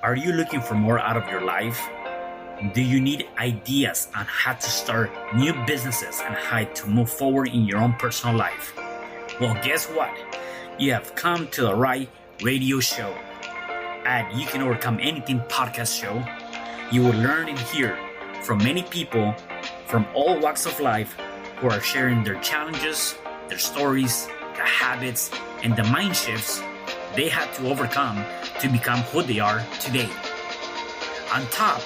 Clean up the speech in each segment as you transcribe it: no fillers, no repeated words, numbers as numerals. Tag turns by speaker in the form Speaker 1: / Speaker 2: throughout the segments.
Speaker 1: Are you looking for more out of your life? Do you need ideas on how to start new businesses and how to move forward in your own personal life? Well, guess what? You have come to the right radio show. At You Can Overcome Anything podcast show, you will learn and hear from many people from all walks of life who are sharing their challenges, their stories, the habits, and the mind shifts they had to overcome to become who they are today. On top,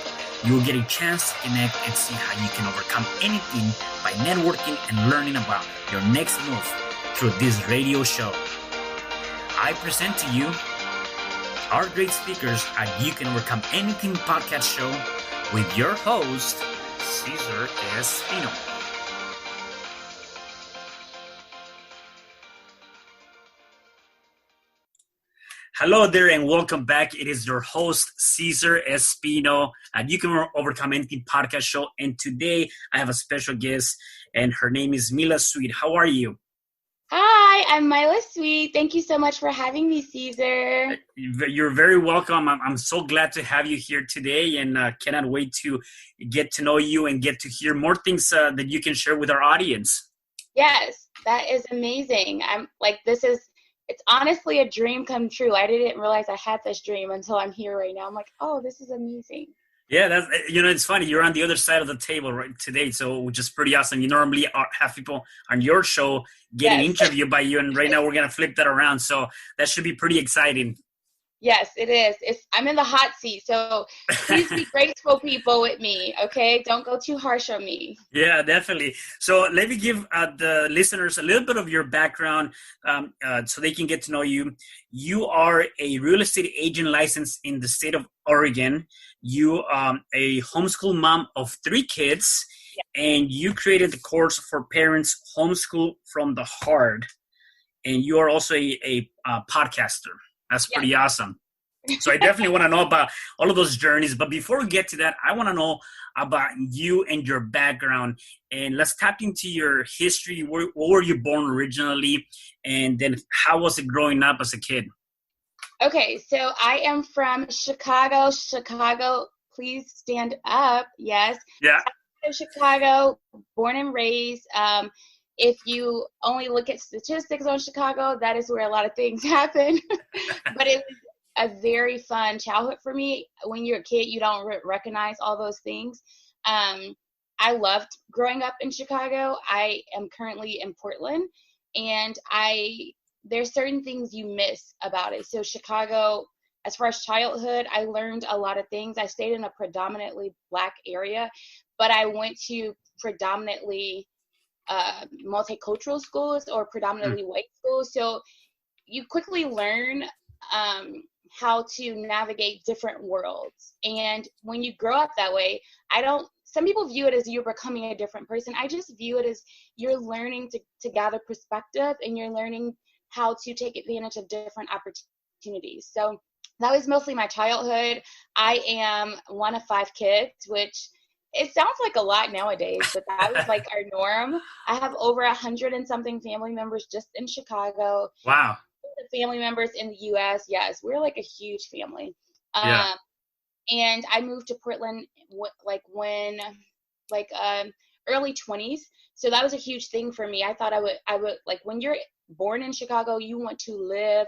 Speaker 1: you will get a chance to connect and see how you can overcome anything by networking and learning about your next move through this radio show. I present to you our great speakers at You Can Overcome Anything podcast show with your host, Cesar Espino. Hello there and welcome back. It is your host, Cesar Espino at You Can Overcome Anything podcast show. And today I have a special guest and her name is Myla Sweet. How are you?
Speaker 2: Hi, I'm Myla Sweet. Thank you so much for having me, Cesar.
Speaker 1: You're very welcome. I'm so glad to have you here today and cannot wait to get to know you and get to hear more things that you can share with our audience.
Speaker 2: Yes, that is amazing. It's honestly a dream come true. I didn't realize I had this dream until I'm here right now. I'm like, oh, this is amazing.
Speaker 1: Yeah, it's funny. You're on the other side of the table right today, so which is pretty awesome. You normally have people on your show getting interviewed by you, and right now we're gonna flip that around. So that should be pretty exciting.
Speaker 2: Yes, it is. I'm in the hot seat, so please be graceful, people, with me. Okay, don't go too harsh on me.
Speaker 1: Yeah, definitely. So let me give the listeners a little bit of your background so they can get to know you. You are a real estate agent licensed in the state of Oregon. You are a homeschool mom of 3 kids, and you created the course for parents, Homeschool from the Heart. And you are also a podcaster. That's pretty awesome. So I definitely want to know about all of those journeys. But before we get to that, I want to know about you and your background. And let's tap into your history. Where were you born originally? And then how was it growing up as a kid?
Speaker 2: Okay, so I am from Chicago. Chicago, please stand up. Yes.
Speaker 1: Yeah.
Speaker 2: Chicago, born and raised. If you only look at statistics on Chicago, that is where a lot of things happen. But it was a very fun childhood for me. When you're a kid, you don't recognize all those things. I loved growing up in Chicago. I am currently in Portland, and there's certain things you miss about it. So Chicago, as far as childhood, I learned a lot of things. I stayed in a predominantly Black area, but I went to predominantly multicultural schools or predominantly white schools. So you quickly learn how to navigate different worlds. And when you grow up that way, some people view it as you're becoming a different person. I just view it as you're learning to gather perspective, and you're learning how to take advantage of different opportunities. So that was mostly my childhood. I am one of 5 kids, which it sounds like a lot nowadays, but that was like our norm. I have over 100 and something family members just in Chicago.
Speaker 1: Wow.
Speaker 2: Family members in the U.S. Yes, we're like a huge family.
Speaker 1: Yeah.
Speaker 2: And I moved to Portland early 20s. So that was a huge thing for me. I thought I would like, when you're born in Chicago, you want to live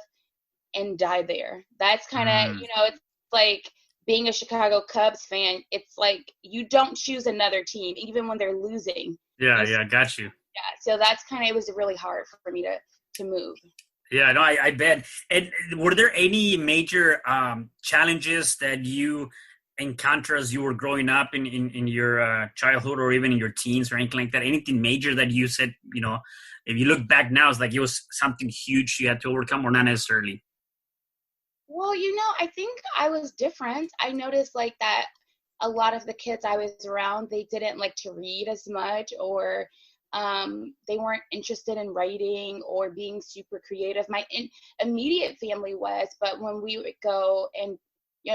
Speaker 2: and die there. That's kind of, it's like being a Chicago Cubs fan. It's like you don't choose another team, even when they're losing.
Speaker 1: Yeah, got you.
Speaker 2: Yeah, so that's it was really hard for me to move.
Speaker 1: Yeah, no, I bet. And were there any major challenges that you encountered as you were growing up in your childhood or even in your teens or anything like that? Anything major that you said, if you look back now, it's like it was something huge you had to overcome, or not necessarily?
Speaker 2: Well, I think I was different. I noticed like that a lot of the kids I was around, they didn't like to read as much, or they weren't interested in writing or being super creative. My immediate family was, but when we would go and,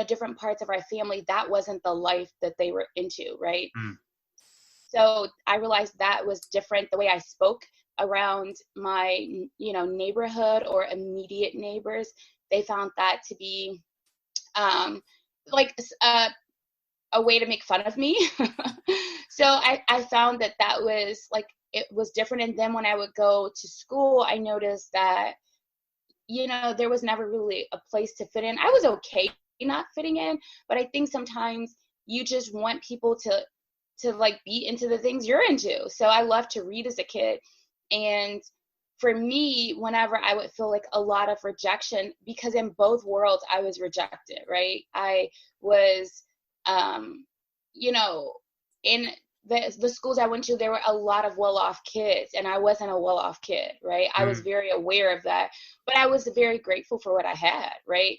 Speaker 2: different parts of our family, that wasn't the life that they were into, right? So I realized that was different. The way I spoke around my, neighborhood or immediate neighbors, they found that to be like a way to make fun of me. So I found that was like, it was different. And then when I would go to school, I noticed that, there was never really a place to fit in. I was okay not fitting in, but I think sometimes you just want people to like be into the things you're into. So I loved to read as a kid. And for me, whenever I would feel like a lot of rejection, because in both worlds I was rejected, right? I was, in the schools I went to, there were a lot of well-off kids, and I wasn't a well-off kid, right? I was very aware of that, but I was very grateful for what I had, right?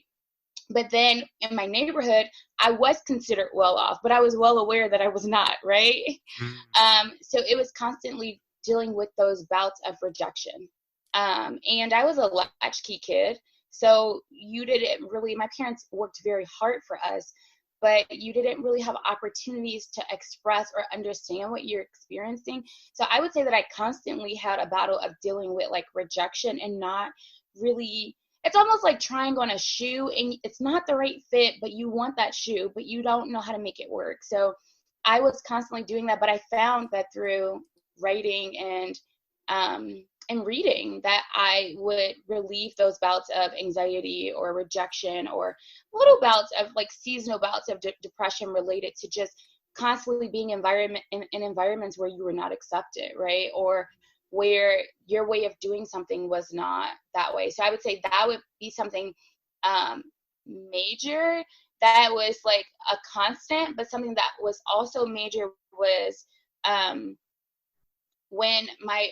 Speaker 2: But then in my neighborhood, I was considered well-off, but I was well aware that I was not, right? So it was constantly dealing with those bouts of rejection. And I was a latchkey kid, so my parents worked very hard for us, but you didn't really have opportunities to express or understand what you're experiencing. So I would say that I constantly had a battle of dealing with like rejection and not really, it's almost like trying on a shoe and it's not the right fit, but you want that shoe, but you don't know how to make it work. So I was constantly doing that, but I found that through writing and reading that I would relieve those bouts of anxiety or rejection or little bouts of like seasonal bouts of depression related to just constantly being in environments where you were not accepted, right? Or where your way of doing something was not that way. So I would say that would be something major that was like a constant, but something that was also major was when I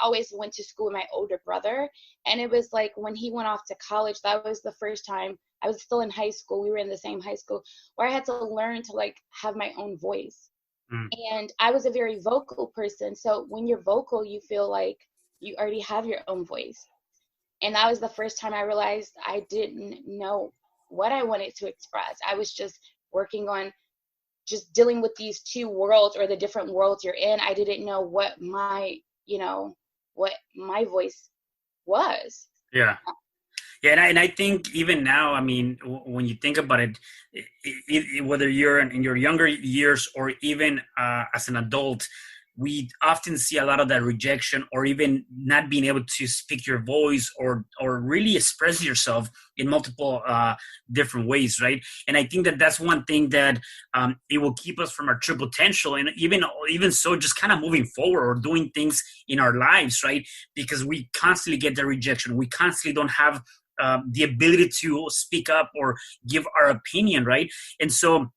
Speaker 2: always went to school with my older brother, and it was like when he went off to college, that was the first time I was still in high school. We were in the same high school where I had to learn to like have my own voice. And I was a very vocal person. So when you're vocal, you feel like you already have your own voice. And that was the first time I realized I didn't know what I wanted to express. I was just working on just dealing with these two worlds or the different worlds you're in. I didn't know what my voice was.
Speaker 1: Yeah. Yeah, and I think even now, I mean, when you think about it, whether you're in your younger years or even as an adult, we often see a lot of that rejection or even not being able to speak your voice or really express yourself in multiple different ways, right? And I think that that's one thing that it will keep us from our true potential, and even so, just kind of moving forward or doing things in our lives, right? Because we constantly get the rejection. We constantly don't have the ability to speak up or give our opinion, right? And so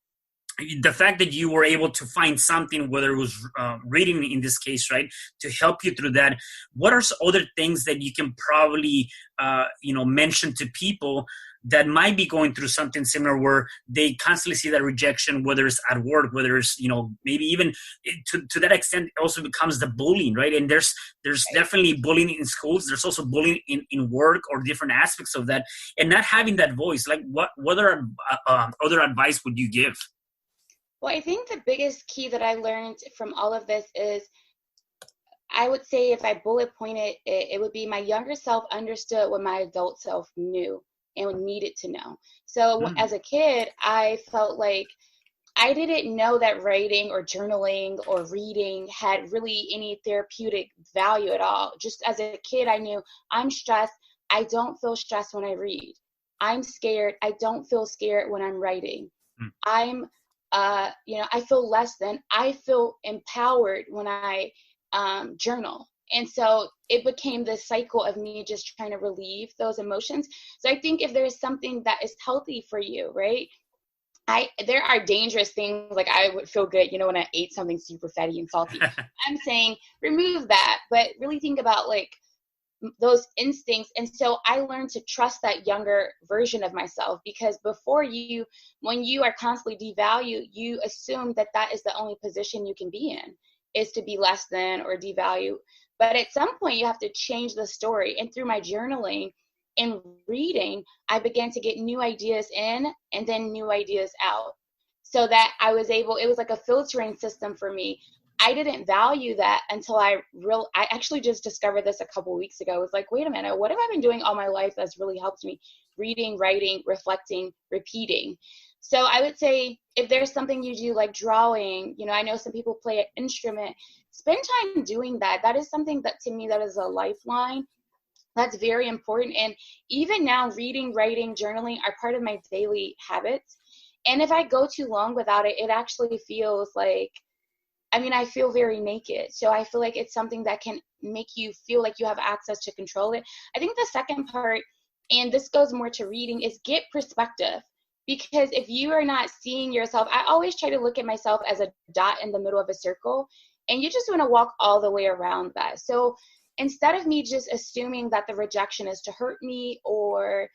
Speaker 1: the fact that you were able to find something, whether it was reading in this case, right, to help you through that, what are some other things that you can probably, mention to people that might be going through something similar where they constantly see that rejection, whether it's at work, whether it's, maybe even to that extent, it also becomes the bullying, right? And there's definitely bullying in schools. There's also bullying in work or different aspects of that. And not having that voice, like what other advice would you give?
Speaker 2: Well, I think the biggest key that I learned from all of this is, I would say if I bullet pointed it, it would be my younger self understood what my adult self knew and needed to know. So as a kid, I felt like I didn't know that writing or journaling or reading had really any therapeutic value at all. Just as a kid, I knew I'm stressed. I don't feel stressed when I read. I'm scared. I don't feel scared when I'm writing. I'm I feel less than. I feel empowered when I journal. And so it became this cycle of me just trying to relieve those emotions. So I think if there's something that is healthy for you, right? There are dangerous things, like I would feel good, when I ate something super fatty and salty. I'm saying remove that, but really think about like those instincts. And so I learned to trust that younger version of myself, because when you are constantly devalued, you assume that is the only position you can be in, is to be less than or devalue. But at some point you have to change the story. And through my journaling and reading, I began to get new ideas in and then new ideas out, so that it was like a filtering system for me. I didn't value that until I actually just discovered this a couple of weeks ago. I was like, wait a minute, what have I been doing all my life that's really helped me? Reading, writing, reflecting, repeating. So I would say if there's something you do like drawing, you know, I know some people play an instrument, spend time doing that. That is something that to me that is a lifeline. That's very important. And even now, reading, writing, journaling are part of my daily habits. And if I go too long without it, it actually feels like, I mean, I feel very naked. So I feel like it's something that can make you feel like you have access to control it. I think the second part, and this goes more to reading, is get perspective. Because if you are not seeing yourself, I always try to look at myself as a dot in the middle of a circle, and you just want to walk all the way around that. So instead of me just assuming that the rejection is to hurt me or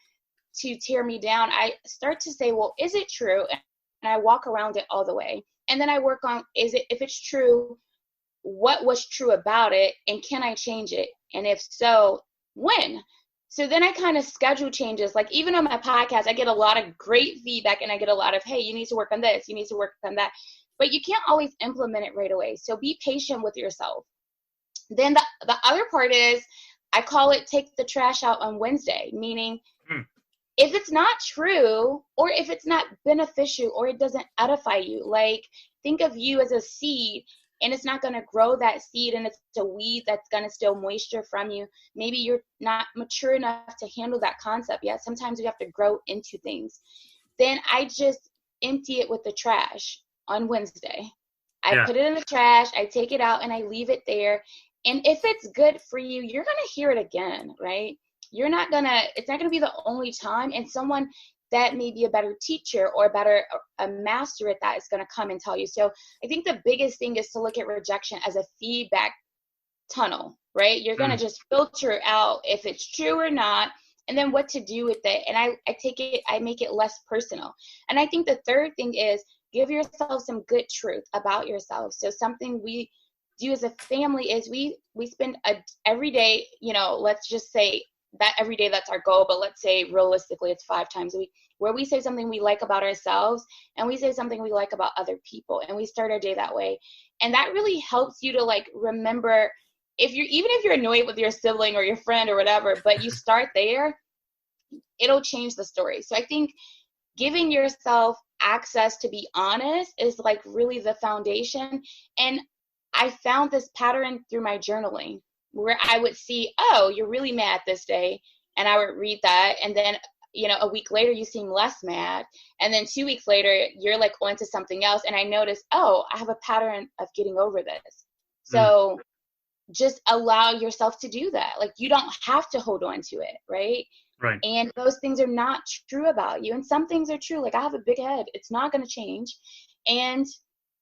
Speaker 2: to tear me down, I start to say, well, is it true? And I walk around it all the way. And then I work on, if it's true, what was true about it? And can I change it? And if so, when? So then I kind of schedule changes. Like even on my podcast, I get a lot of great feedback and I get a lot of, hey, you need to work on this, you need to work on that. But you can't always implement it right away. So be patient with yourself. Then the other part is, I call it take the trash out on Wednesday, meaning if it's not true or if it's not beneficial or it doesn't edify you, like think of you as a seed and it's not going to grow that seed and it's a weed that's going to steal moisture from you. Maybe you're not mature enough to handle that concept yet. Sometimes we have to grow into things. Then I just empty it with the trash on Wednesday. I put it in the trash, I take it out and I leave it there. And if it's good for you, you're going to hear it again, right? It's not going to be the only time. And someone that may be a better teacher or a master at that is going to come and tell you. So I think the biggest thing is to look at rejection as a feedback tunnel, right? You're going to just filter out if it's true or not, and then what to do with it. And I make it less personal. And I think the third thing is give yourself some good truth about yourself. So something we do as a family is we spend every day, you know, let's just say that every day that's our goal, but let's say realistically it's 5 times a week where we say something we like about ourselves and we say something we like about other people, and we start our day that way. And that really helps you to like remember, even if you're annoyed with your sibling or your friend or whatever, but you start there, it'll change the story. So I think giving yourself access to be honest is like really the foundation. And I found this pattern through my journaling where I would see, oh, you're really mad this day. And I would read that. And then, you know, a week later, you seem less mad. And then 2 weeks later, you're like on to something else. And I noticed, oh, I have a pattern of getting over this. So just allow yourself to do that. Like you don't have to hold on to it, right?
Speaker 1: Right.
Speaker 2: And those things are not true about you. And some things are true. Like I have a big head. It's not going to change. And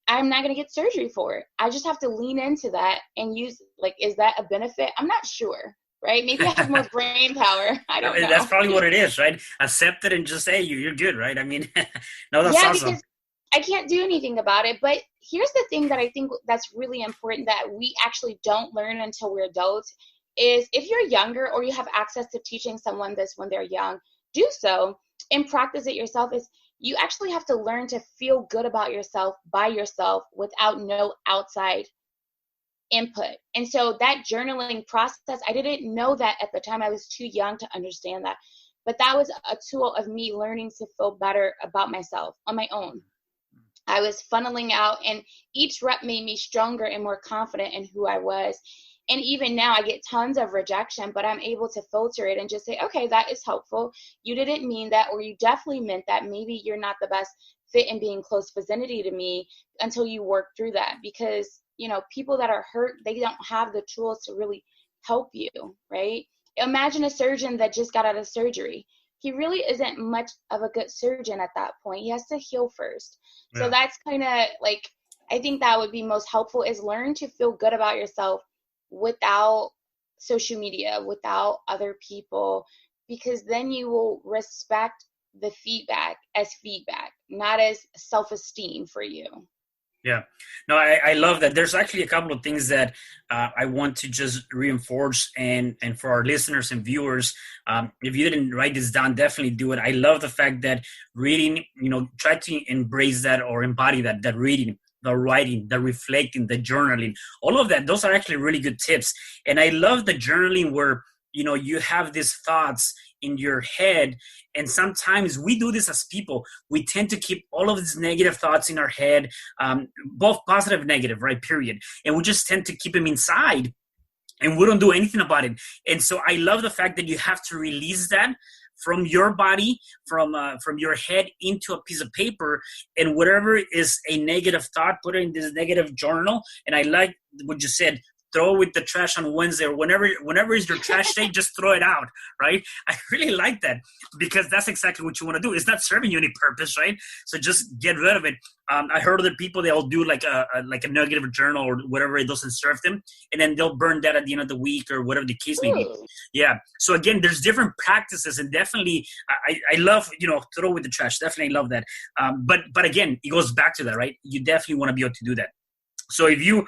Speaker 2: I'm not going to get surgery for it. I just have to lean into that and use, like, is that a benefit? I'm not sure, right? Maybe I have more brain power. I don't know.
Speaker 1: That's probably what it is, right? Accept it and just say you're good, right? I mean, no, that's awesome.
Speaker 2: Because I can't do anything about it. But here's the thing that I think that's really important that we actually don't learn until we're adults is if you're younger or you have access to teaching someone this when they're young, do so and practice it yourself. Is you actually have to learn to feel good about yourself by yourself without no outside input. And so that journaling process, I didn't know that at the time. I was too young to understand that. But that was a tool of me learning to feel better about myself on my own. I was funneling out, and each rep made me stronger and more confident in who I was. And even now I get tons of rejection, but I'm able to filter it and just say, okay, that is helpful. You didn't mean that, or you definitely meant that. Maybe you're not the best fit in being close vicinity to me until you work through that. Because, you know, people that are hurt, they don't have the tools to really help you, right? Imagine a surgeon that just got out of surgery. He really isn't much of a good surgeon at that point. He has to heal first. Yeah. So that's kind of like, I think that would be most helpful is learn to feel good about yourself without social media, without other people, because then you will respect the feedback as feedback, not as self-esteem for you.
Speaker 1: Yeah, no, I love that. There's actually a couple of things that I want to just reinforce, and for our listeners and viewers, if you didn't write this down, definitely do it. I love the fact that reading, you know, try to embrace that or embody that reading, the writing, the reflecting, the journaling, all of that. Those are actually really good tips. And I love the journaling where you have these thoughts in your head, and sometimes we do this as people. We tend to keep all of these negative thoughts in our head, both positive and negative, right, period, and we just tend to keep them inside, and we don't do anything about it. And so I love the fact that you have to release that from your body, from your head into a piece of paper, and whatever is a negative thought, put it in this negative journal. And I like what you said, throw it with the trash on Wednesday, or whenever is your trash day, just throw it out, right? I really like that, because that's exactly what you want to do. It's not serving you any purpose, right? So just get rid of it. I heard other people, they'll do like a negative journal or whatever, it doesn't serve them, and then they'll burn that at the end of the week or whatever the case may be.
Speaker 2: Ooh.
Speaker 1: Yeah. So again, there's different practices, and definitely I love, throw with the trash. Definitely love that. But again, it goes back to that, right? You definitely want to be able to do that. So if you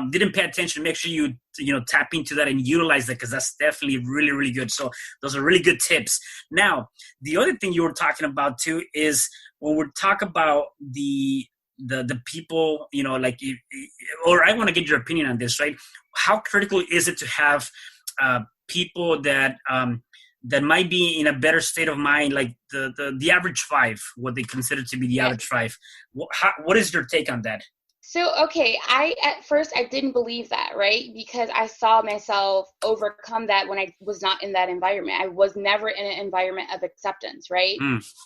Speaker 1: didn't pay attention, make sure you tap into that and utilize that, because that's definitely really, really good. So those are really good tips. Now, the other thing you were talking about too is when we talk about the people, or I want to get your opinion on this, right? How critical is it to have people that might be in a better state of mind, like the average five, what they consider to be the average five? What is your take on that?
Speaker 2: So, okay, at first I didn't believe that, right? Because I saw myself overcome that when I was not in that environment. I was never in an environment of acceptance, right?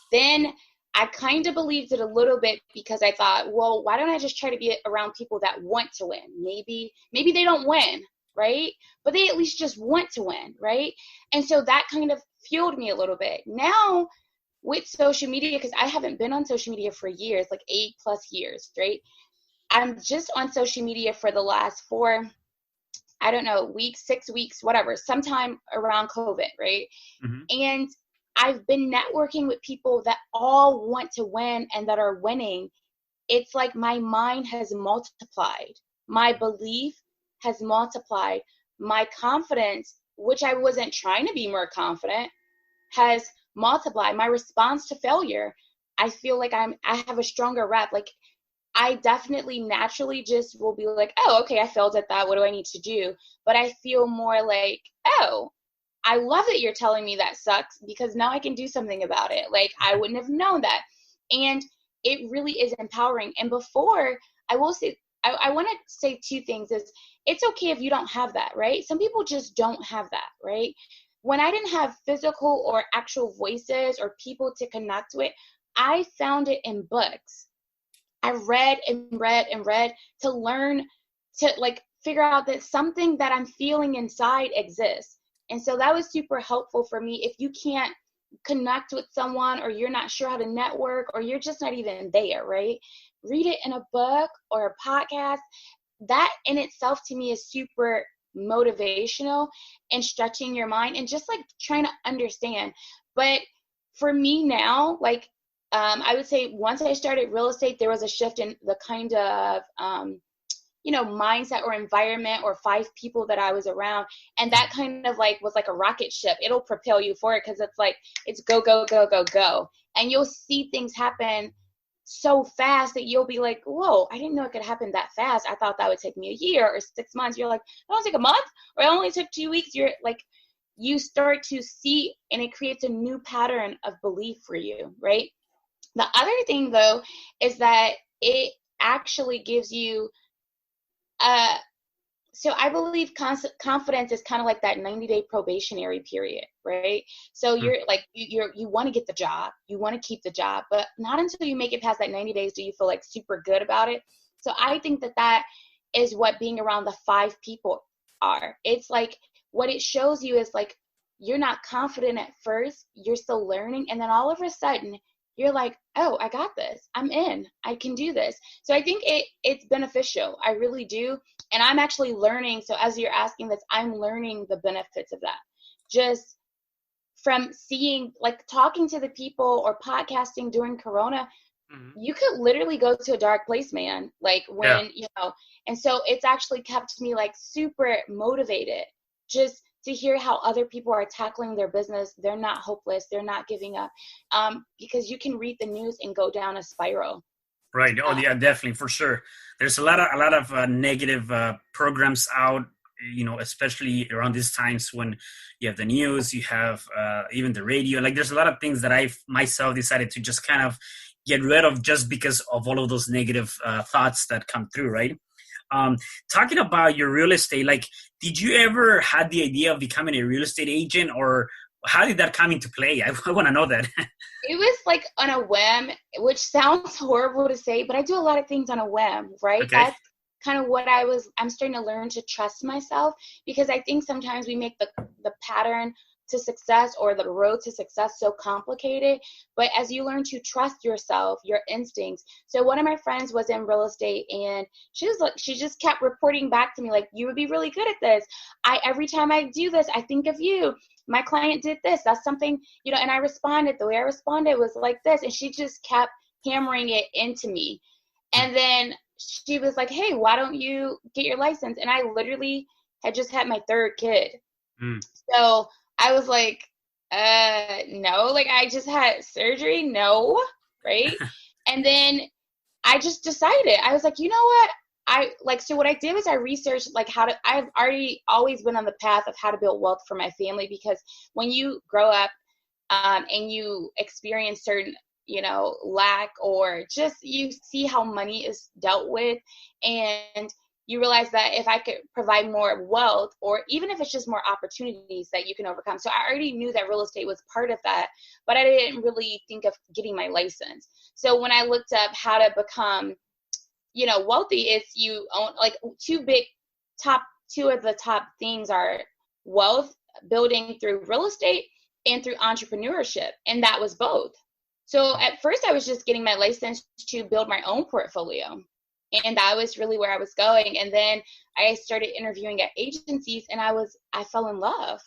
Speaker 2: Then I kind of believed it a little bit, because I thought, well, why don't I just try to be around people that want to win? Maybe they don't win, right? But they at least just want to win, right? And so that kind of fueled me a little bit. Now with social media, because I haven't been on social media for years, like 8+ years, right? I'm just on social media for the last 4, I don't know, weeks, 6 weeks, whatever, sometime around COVID, right?
Speaker 1: Mm-hmm.
Speaker 2: And I've been networking with people that all want to win and that are winning. It's like my mind has multiplied. My belief has multiplied. My confidence, which I wasn't trying to be more confident, has multiplied. My response to failure, I feel like I have a stronger rep. Like, I definitely naturally just will be like, oh, okay, I failed at that. What do I need to do? But I feel more like, oh, I love that you're telling me that sucks, because now I can do something about it. Like, I wouldn't have known that. And it really is empowering. And before, I will say, I want to say 2 things is, it's okay if you don't have that, right? Some people just don't have that, right? When I didn't have physical or actual voices or people to connect with, I found it in books. I read and read and read to learn to figure out that something that I'm feeling inside exists. And so that was super helpful for me. If you can't connect with someone, or you're not sure how to network, or you're just not even there, right? Read it in a book or a podcast. That in itself to me is super motivational and stretching your mind and just trying to understand. But for me now, I would say once I started real estate, there was a shift in the kind of, mindset or environment or 5 people that I was around. And that kind of was like a rocket ship. It'll propel you forward, because it's go, go, go, go, go. And you'll see things happen so fast that you'll be like, whoa, I didn't know it could happen that fast. I thought that would take me a year or 6 months. You're like, it only took a month, or it only took 2 weeks. You're like, you start to see, and it creates a new pattern of belief for you, right? The other thing, though, is that it actually gives you, so I believe confidence is kind of like that 90-day probationary period, right? So you're you want to get the job, you want to keep the job, but not until you make it past that 90 days do you feel super good about it. So I think that is what being around the 5 people are. It's what it shows you is you're not confident at first, you're still learning, and then all of a sudden you're like, oh, I got this. I'm in. I can do this. So I think it's beneficial. I really do. And I'm actually learning. So as you're asking this, I'm learning the benefits of that. Just from seeing, talking to the people or podcasting during Corona, you could literally go to a dark place, man. And so it's actually kept me super motivated just to hear how other people are tackling their business. They're not hopeless. They're not giving up, because you can read the news and go down a spiral.
Speaker 1: Right. Oh, yeah, definitely, for sure. There's a lot of negative programs out especially around these times when you have the news, you have even the radio. Like there's a lot of things that I myself decided to just kind of get rid of just because of all of those negative thoughts that come through, right? Um, Talking about your real estate, like, did you ever had the idea of becoming a real estate agent, or how did that come into play? I want to know that.
Speaker 2: It was like on a whim, which sounds horrible to say, but I do a lot of things on a whim, right?
Speaker 1: Okay.
Speaker 2: That's kind of what I'm starting to learn to trust myself, because I think sometimes we make the pattern to success or the road to success so complicated. But as you learn to trust yourself, your instincts. So one of my friends was in real estate, and she just kept reporting back to me like, you would be really good at this. Every time I do this, I think of you. My client did this. That's something, and I responded. The way I responded was like this. And she just kept hammering it into me. And then she was like, hey, why don't you get your license? And I literally had just had my third kid. So I was like, no, like I just had surgery. No. Right. And then I just decided, I was like, you know what? So what I did was I researched like I've already always been on the path of how to build wealth for my family, because when you grow up and you experience certain, lack, or just you see how money is dealt with, and you realize that if I could provide more wealth, or even if it's just more opportunities that you can overcome. So I already knew that real estate was part of that, but I didn't really think of getting my license. So when I looked up how to become wealthy, is you own like two of the top things are wealth building through real estate and through entrepreneurship. And that was both. So at first I was just getting my license to build my own portfolio. And that was really where I was going. And then I started interviewing at agencies, and I fell in love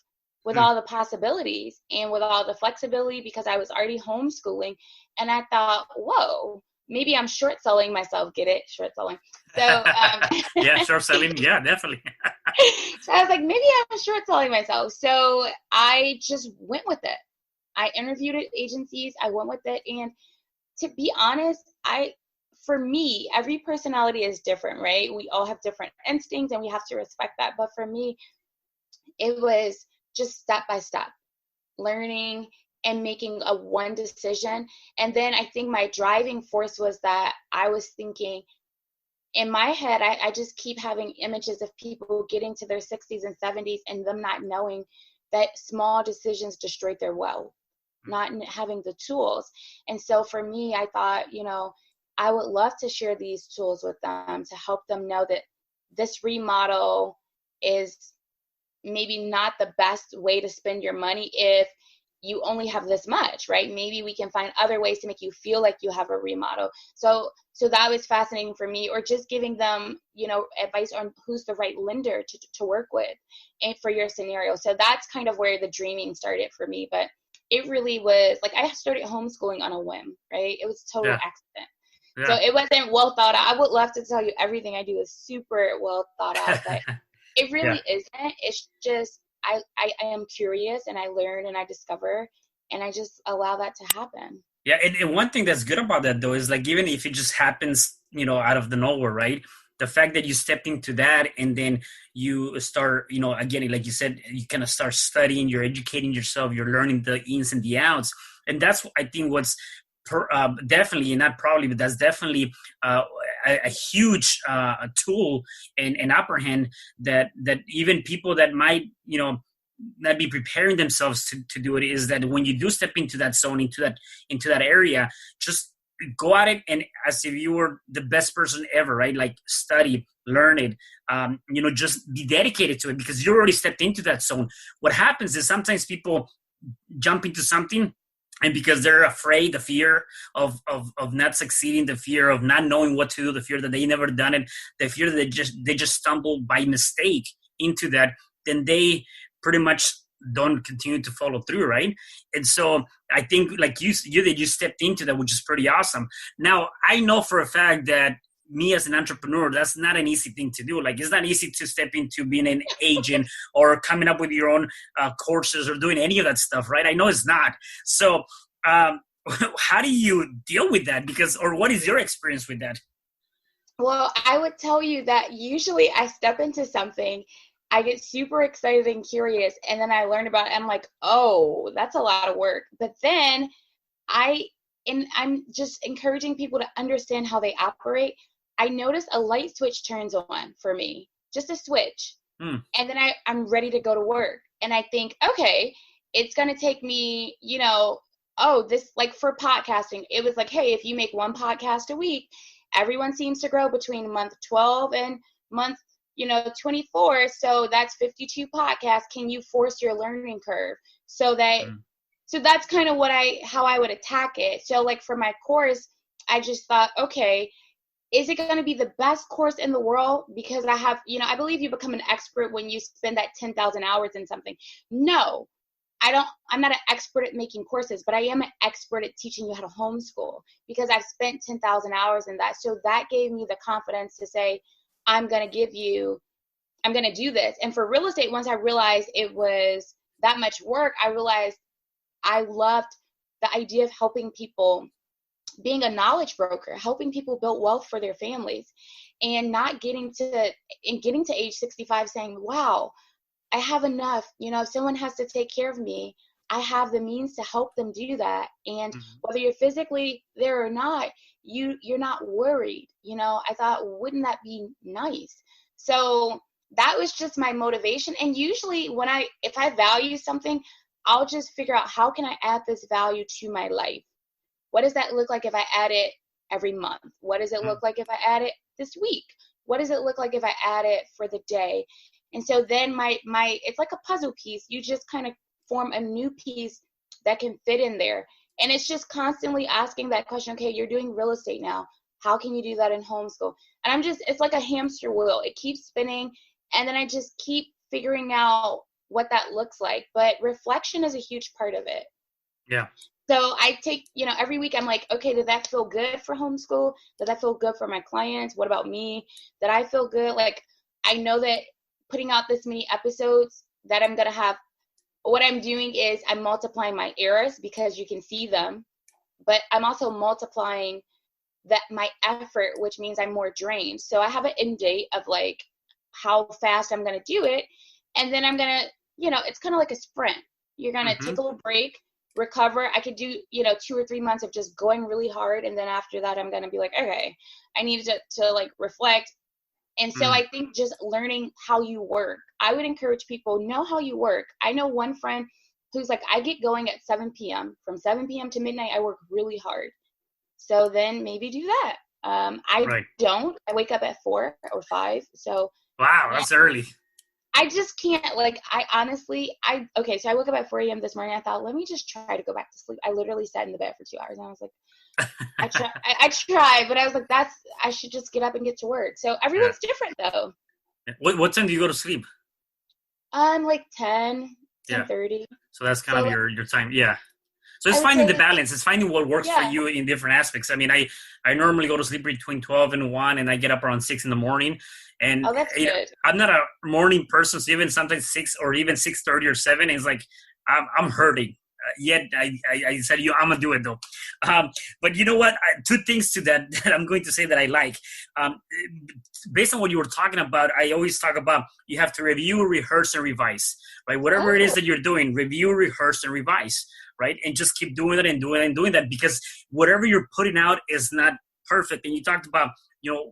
Speaker 2: with all the possibilities and with all the flexibility, because I was already homeschooling. And I thought, whoa, maybe I'm short selling myself. Get it? Short selling. So
Speaker 1: yeah, short selling. Yeah, definitely.
Speaker 2: So I was like, maybe I'm short selling myself. So I just went with it. I interviewed at agencies. I went with it. And to be honest, for me, every personality is different, right? We all have different instincts, and we have to respect that. But for me, it was just step by step, learning and making a one decision. And then I think my driving force was that I was thinking in my head, I just keep having images of people getting to their 60s and 70s and them not knowing that small decisions destroyed their wealth, not having the tools. And so for me, I thought, I would love to share these tools with them to help them know that this remodel is maybe not the best way to spend your money if you only have this much, right? Maybe we can find other ways to make you feel like you have a remodel. So that was fascinating for me, or just giving them, advice on who's the right lender to work with and for your scenario. So that's kind of where the dreaming started for me. But it really was like, I started homeschooling on a whim, right? It was a total accident. Yeah. So it wasn't well thought out. I would love to tell you everything I do is super well thought out, but it really isn't. It's just, I am curious, and I learn and I discover, and I just allow that to happen.
Speaker 1: Yeah. And one thing that's good about that, though, is like, even if it just happens, out of the nowhere, right? The fact that you stepped into that, and then you start, again, like you said, you kind of start studying, you're educating yourself, you're learning the ins and the outs. And that's, I think, what's definitely, and not probably, but that's definitely a huge tool and upper hand that even people that might, not be preparing themselves to do it, is that when you do step into that zone, into that area, just go at it, and as if you were the best person ever, right? Like, study, learn it, just be dedicated to it, because you already stepped into that zone. What happens is sometimes people jump into something, and because they're afraid, the fear of not succeeding, the fear of not knowing what to do, the fear that they never done it, the fear that they just stumble by mistake into that, then they pretty much don't continue to follow through, right? And so I think, like you stepped into that, which is pretty awesome. Now, I know for a fact that me as an entrepreneur, that's not an easy thing to do. Like, it's not easy to step into being an agent or coming up with your own courses or doing any of that stuff, right? I know it's not. So how do you deal with that? Or what is your experience with that?
Speaker 2: Well, I would tell you that usually I step into something I get super excited and curious, and then I learn about it. I'm like, oh, that's a lot of work. But then I'm just encouraging people to understand how they operate. I notice a light switch turns on for me, just a switch. And then I'm ready to go to work. And I think, okay, it's going to take me, this, like for podcasting, it was like, hey, if you make one podcast a week, everyone seems to grow between month 12 and month 24. So that's 52 podcasts. Can you force your learning curve so that's kind of how I would attack it. So like for my course, I just thought, okay, is it going to be the best course in the world? Because I have, I believe you become an expert when you spend that 10,000 hours in something. No, I'm not an expert at making courses, but I am an expert at teaching you how to homeschool because I've spent 10,000 hours in that. So that gave me the confidence to say, I'm going to do this. And for real estate, once I realized it was that much work, I realized I loved the idea of helping people, being a knowledge broker, helping people build wealth for their families, and not getting to age 65 saying, wow, I have enough. If someone has to take care of me, I have the means to help them do that. And whether you're physically there or not, you're not worried. I thought, wouldn't that be nice? So that was just my motivation. And usually if I value something, I'll just figure out, how can I add this value to my life? What does that look like if I add it every month? What does it look like if I add it this week? What does it look like if I add it for the day? And so then my it's like a puzzle piece. You just kind of form a new piece that can fit in there. And it's just constantly asking that question, okay, you're doing real estate now. How can you do that in homeschool? And it's like a hamster wheel. It keeps spinning. And then I just keep figuring out what that looks like. But reflection is a huge part of it.
Speaker 1: Yeah.
Speaker 2: So I take, every week I'm like, okay, did that feel good for homeschool? Did that feel good for my clients? What about me? Did I feel good? Like, I know that putting out this many episodes that I'm going to have, what I'm doing is I'm multiplying my errors because you can see them, but I'm also multiplying my effort, which means I'm more drained. So I have an end date of like how fast I'm going to do it. And then I'm going to, it's kind of like a sprint. You're going to take a little break, recover. I could do, 2 or 3 months of just going really hard. And then after that, I'm going to be like, okay, I need to like reflect. And so I think just learning how you work, I would encourage people, know how you work. I know one friend who's like, I get going at 7 p.m. From 7 p.m. to midnight, I work really hard. So then maybe do that. Don't. I wake up at 4 or 5. So
Speaker 1: wow, that's early.
Speaker 2: I just can't, so I woke up at 4 a.m. this morning. I thought, let me just try to go back to sleep. I literally sat in the bed for 2 hours and I was like, I try, but I was like, I should just get up and get to work. So everyone's different though.
Speaker 1: What time do you go to sleep?
Speaker 2: Like 10:30.
Speaker 1: So that's kind of your time. Yeah. So it's finding the balance. It's finding what works for you in different aspects. I mean, I normally go to sleep between 12 and 1 and I get up around 6 in the morning. And
Speaker 2: that's good.
Speaker 1: I'm not a morning person. So even sometimes 6 or even 6:30 or 7 is like, I'm hurting. Yet I said, I'm going to do it though. But you know what? Two things to that I'm going to say that I like. Based on what you were talking about, I always talk about you have to review, rehearse, and revise. Right? Whatever it is that you're doing, review, rehearse, and revise. Right? And just keep doing it and doing it and doing that, because whatever you're putting out is not perfect. And you talked about,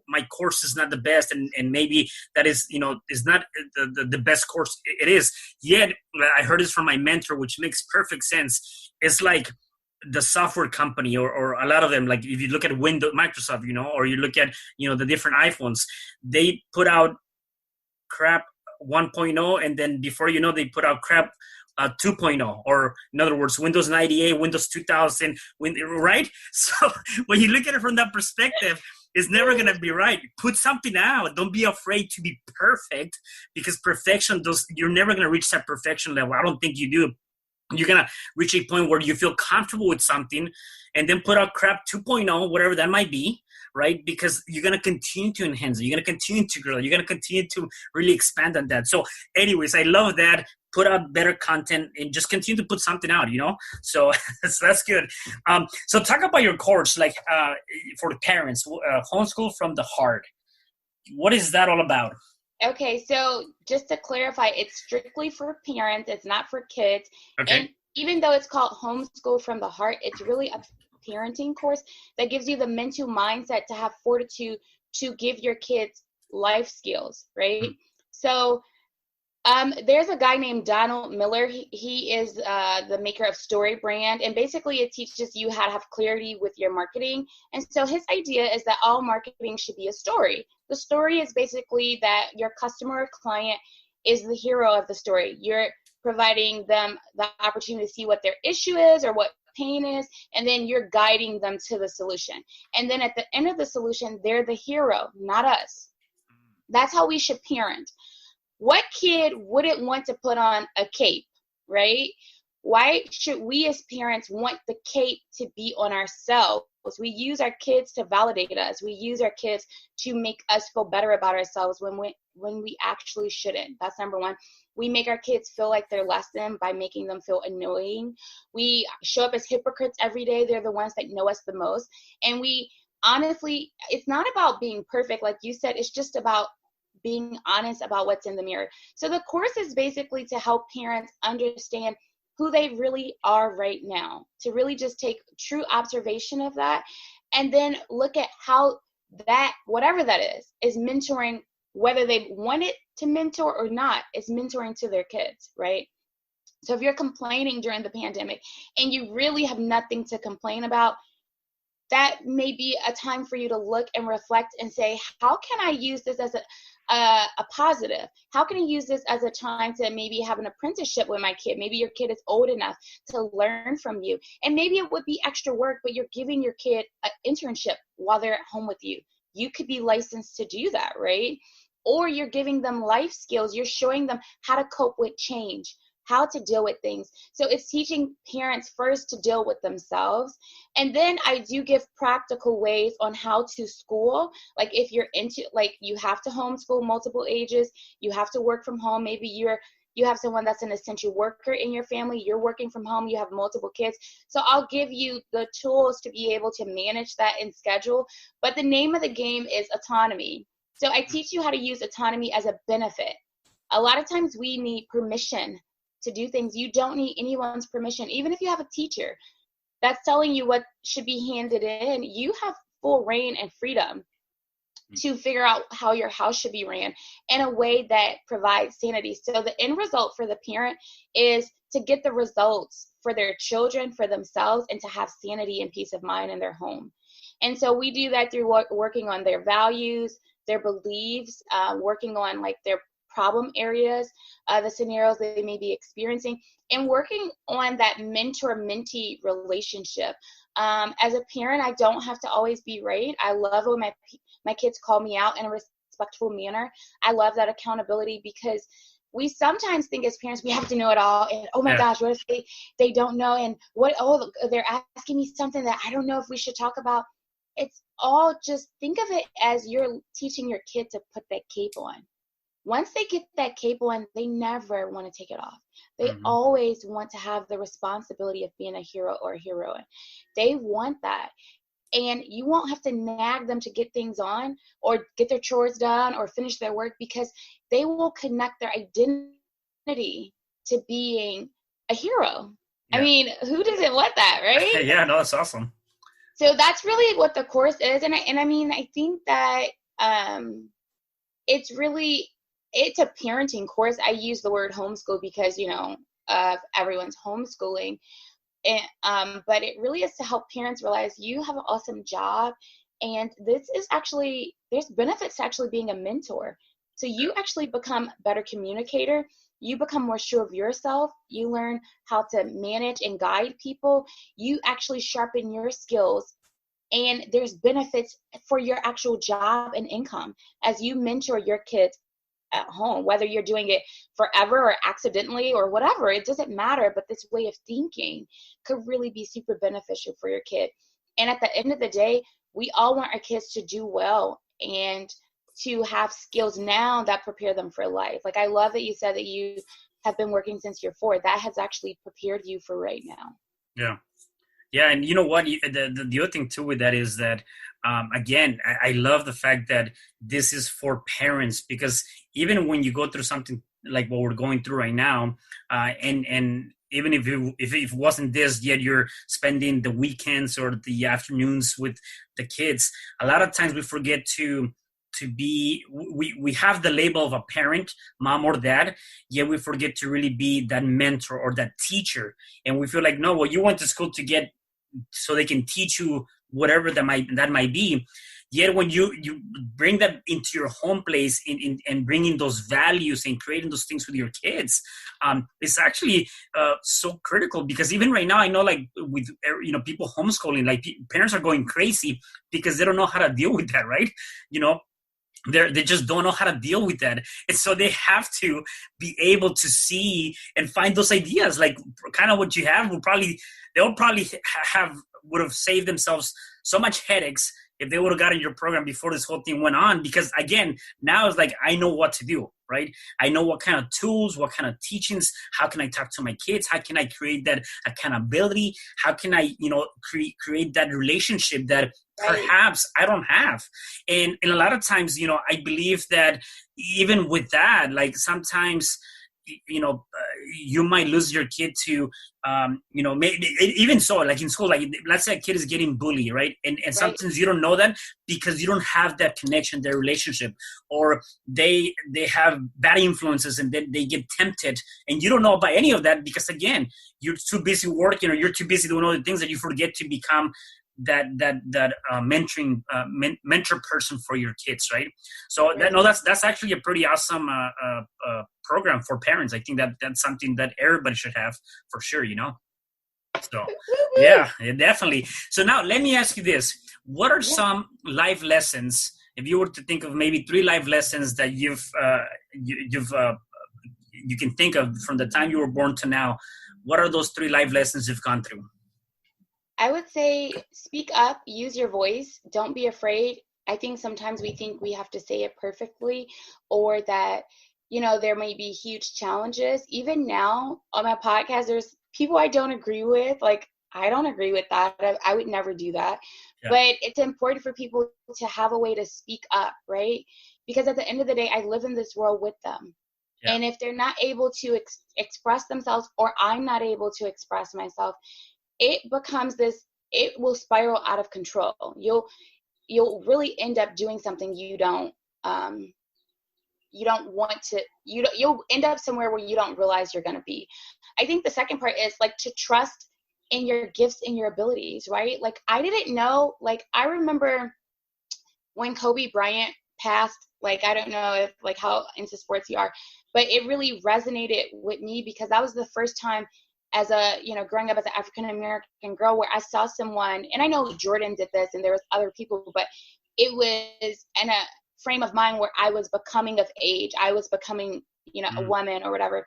Speaker 1: my course is not the best, and maybe that is, is not the best course it is. Yet, I heard this from my mentor, which makes perfect sense. It's like the software company or a lot of them, like if you look at Microsoft, or you look at, the different iPhones, they put out crap 1.0, and then before you know, they put out crap 2.0, or in other words, Windows 98, Windows 2000, right? So when you look at it from that perspective, it's never going to be right. Put something out. Don't be afraid to be perfect, because you're never going to reach that perfection level. I don't think you do. You're going to reach a point where you feel comfortable with something and then put out crap 2.0, whatever that might be, right? Because you're going to continue to enhance it. You're going to continue to grow. You're going to continue to really expand on that. So anyways, I love that. Put out better content and just continue to put something out, So, so that's good. So talk about your course, like for the parents, homeschool from the heart. What is that all about?
Speaker 2: Okay, so just to clarify, it's strictly for parents. It's not for kids.
Speaker 1: Okay.
Speaker 2: And even though it's called Homeschool from the Heart, it's really a parenting course that gives you the mental mindset to have fortitude to give your kids life skills, right?
Speaker 1: Mm.
Speaker 2: So there's a guy named Donald Miller. He is the maker of Story Brand, and basically it teaches you how to have clarity with your marketing. And so his idea is that all marketing should be a story. The story is basically that your customer or client is the hero of the story. You're providing them the opportunity to see what their issue is or what pain is, and then you're guiding them to the solution. And then at the end of the solution, they're the hero, not us. That's how we should parent. What kid wouldn't want to put on a cape, right? Why should we as parents want the cape to be on ourselves? We use our kids to validate us. We use our kids to make us feel better about ourselves when we actually shouldn't. That's number one. We make our kids feel like they're less than by making them feel annoying. We show up as hypocrites every day. They're the ones that know us the most. And we honestly, it's not about being perfect. Like you said, it's just about being honest about what's in the mirror. So the course is basically to help parents understand who they really are right now, to really just take true observation of that, and then look at how that, whatever that is mentoring, whether they want it to mentor or not, is mentoring to their kids, right? So if you're complaining during the pandemic and you really have nothing to complain about, that may be a time for you to look and reflect and say, how can I use this as a positive? How can I use this as a time to maybe have an apprenticeship with my kid? Maybe your kid is old enough to learn from you. And maybe it would be extra work, but you're giving your kid an internship while they're at home with you. You could be licensed to do that, right? Or you're giving them life skills. You're showing them how to cope with change, how to deal with things. So it's teaching parents first to deal with themselves. And then I do give practical ways on how to school. Like if you're into, like you have to homeschool multiple ages, you have to work from home. Maybe you have someone that's an essential worker in your family, you're working from home, you have multiple kids. So I'll give you the tools to be able to manage that and schedule. But the name of the game is autonomy. So I teach you how to use autonomy as a benefit. A lot of times we need permission to do things. You don't need anyone's permission. Even if you have a teacher that's telling you what should be handed in, you have full reign and freedom to figure out how your house should be ran in a way that provides sanity. So the end result for the parent is to get the results for their children, for themselves, and to have sanity and peace of mind in their home. And so we do that through working on their values, their beliefs, working on like their problem areas, the scenarios they may be experiencing, and working on that mentor-mentee relationship. As a parent, I don't have to always be right. I love when my kids call me out in a respectful manner. I love that accountability because we sometimes think as parents we have to know it all, and oh my gosh, what if they don't know, and they're asking me something that I don't know if we should talk about. It's all just, think of it as you're teaching your kid to put that cape on. Once they get that cape on, they never want to take it off. They always want to have the responsibility of being a hero or a heroine. They want that. And you won't have to nag them to get things on or get their chores done or finish their work, because they will connect their identity to being a hero. Yeah. I mean, who doesn't want that, right?
Speaker 1: Yeah, no, that's awesome.
Speaker 2: So that's really what the course is. And I mean, I think that it's a parenting course. I use the word homeschool because, everyone's homeschooling. And, but it really is to help parents realize you have an awesome job. And this is actually, there's benefits to actually being a mentor. So you actually become a better communicator. You become more sure of yourself. You learn how to manage and guide people. You actually sharpen your skills. And there's benefits for your actual job and income as you mentor your kids at home, whether you're doing it forever or accidentally or whatever, it doesn't matter. But this way of thinking could really be super beneficial for your kid. And at the end of the day, we all want our kids to do well and to have skills now that prepare them for life. Like, I love that you said that you have been working since you're 4. That has actually prepared you for right now.
Speaker 1: Yeah. Yeah, and you know what? The other thing too with that is that again, I love the fact that this is for parents, because even when you go through something like what we're going through right now, and even if it wasn't this, yet you're spending the weekends or the afternoons with the kids, a lot of times we forget to be, we have the label of a parent, mom or dad, yet we forget to really be that mentor or that teacher. And we feel like, no, well, you went to school to get, so they can teach you whatever that might be. Yet when you bring that into your home place, and bringing those values and creating those things with your kids, it's actually so critical. Because even right now, I know, like, with people homeschooling, like, parents are going crazy because they don't know how to deal with that, right? you know they just don't know how to deal with that. And so they have to be able to see and find those ideas, like kind of what you have they'll probably would have saved themselves so much headaches if they would have gotten your program before this whole thing went on. Because again, now it's like, I know what to do, right? I know what kind of tools, what kind of teachings, how can I talk to my kids, how can I create that accountability, how can I create that relationship that perhaps I don't have. And a lot of times, I believe that even with that, like, sometimes you might lose your kid to maybe, even so, like in school, like, let's say a kid is getting bullied, right? And sometimes you don't know that because you don't have that connection, their relationship, or they have bad influences, and then they get tempted, and you don't know about any of that because, again, you're too busy working, or you're too busy doing other things, that you forget to become that mentoring mentor person for your kids, right? So that's actually a pretty awesome program for parents. I think that's something that everybody should have, for sure. So yeah, definitely. So now let me ask you this: what are some life lessons, if you were to think of maybe 3 life lessons that you can think of from the time you were born to now? What are those 3 life lessons you've gone through?
Speaker 2: I would say speak up, use your voice, don't be afraid. I think sometimes we think we have to say it perfectly, or that, there may be huge challenges. Even now on my podcast, there's people I don't agree with. Like, I don't agree with that. I would never do that. Yeah. But it's important for people to have a way to speak up, right? Because at the end of the day, I live in this world with them. Yeah. And if they're not able to express themselves, or I'm not able to express myself, it becomes it will spiral out of control. You'll really end up doing something you don't want to. You'll end up somewhere where you don't realize you're going to be. I think the second part is, like, to trust in your gifts and your abilities, right? Like, I didn't know, like, I remember when Kobe Bryant passed, like, I don't know if, like, how into sports you are, but it really resonated with me because that was the first time, as a, growing up as an African-American girl, where I saw someone, and I know Jordan did this and there was other people, but it was in a frame of mind where I was becoming of age. I was becoming, a woman or whatever,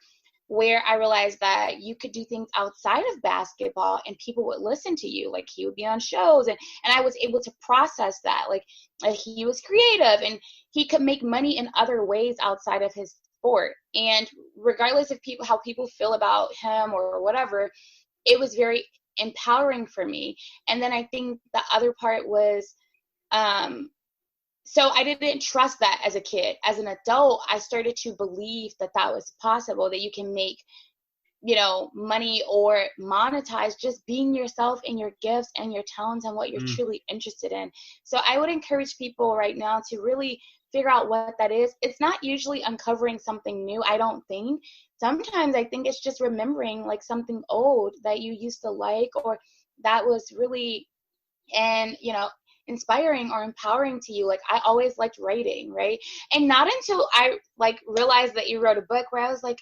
Speaker 2: where I realized that you could do things outside of basketball and people would listen to you. Like, he would be on shows, and I was able to process that. Like, he was creative and he could make money in other ways outside of his sport. And regardless of how people feel about him or whatever, it was very empowering for me. And then I think the other part was, so I didn't trust that as a kid. As an adult, I started to believe that was possible, that you can make, money or monetize just being yourself and your gifts and your talents and what you're truly interested in. So I would encourage people right now to really figure out what that is. It's not usually uncovering something new, I don't think. Sometimes I think it's just remembering, like, something old that you used to like, or that was really, inspiring or empowering to you. Like, I always liked writing, right? And not until I, like, realized that you wrote a book, where I was like,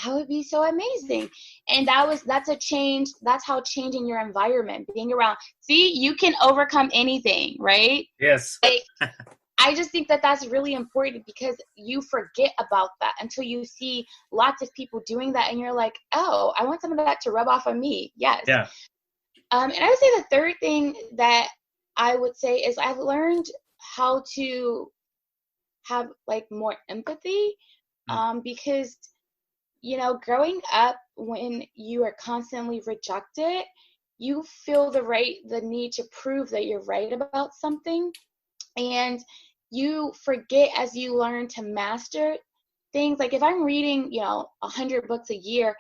Speaker 2: that would be so amazing. And that's a change. That's how changing your environment, being around, see, you can overcome anything, right?
Speaker 1: Yes.
Speaker 2: Like, I just think that that's really important, because you forget about that until you see lots of people doing that, and you're like, oh, I want some of that to rub off on me. Yes. Yeah. And I would say the third thing that I would say is I've learned how to have, like, more empathy, because, growing up when you are constantly rejected, you feel the need to prove that you're right about something, and you forget as you learn to master things. Like if I'm reading, 100 books a year,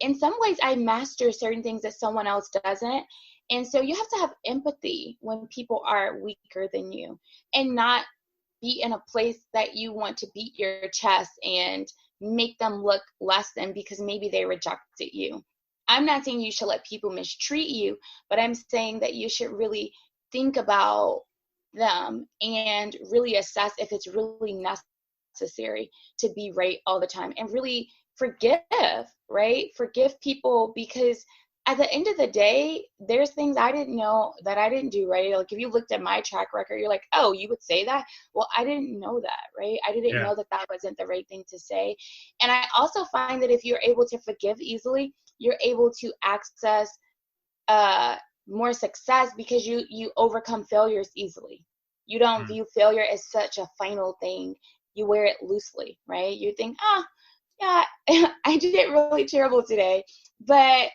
Speaker 2: in some ways I master certain things that someone else doesn't. And so you have to have empathy when people are weaker than you, and not be in a place that you want to beat your chest and make them look less than because maybe they rejected you. I'm not saying you should let people mistreat you, but I'm saying that you should really think about them and really assess if it's really necessary to be right all the time, and really forgive, right? Forgive people, because at the end of the day, there's things I didn't know that I didn't do right. Like if you looked at my track record, you're like, oh, you would say that? Well, I didn't know that, right? I didn't know that that wasn't the right thing to say. And I also find that if you're able to forgive easily, you're able to access more success, because you overcome failures easily. You don't view failure as such a final thing. You wear it loosely, right? You think, oh, yeah, I did it really terrible today, but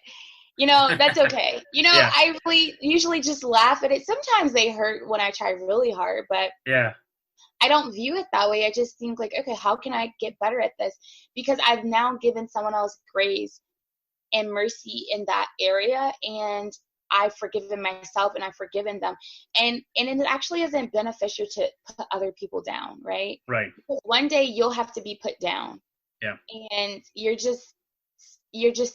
Speaker 2: that's okay. I really usually just laugh at it. Sometimes they hurt when I try really hard, but I don't view it that way. I just think like, okay, how can I get better at this? Because I've now given someone else grace and mercy in that area, and I've forgiven myself and I've forgiven them. And it actually isn't beneficial to put other people down, right?
Speaker 1: Right.
Speaker 2: Because one day you'll have to be put down.
Speaker 1: Yeah.
Speaker 2: And you're just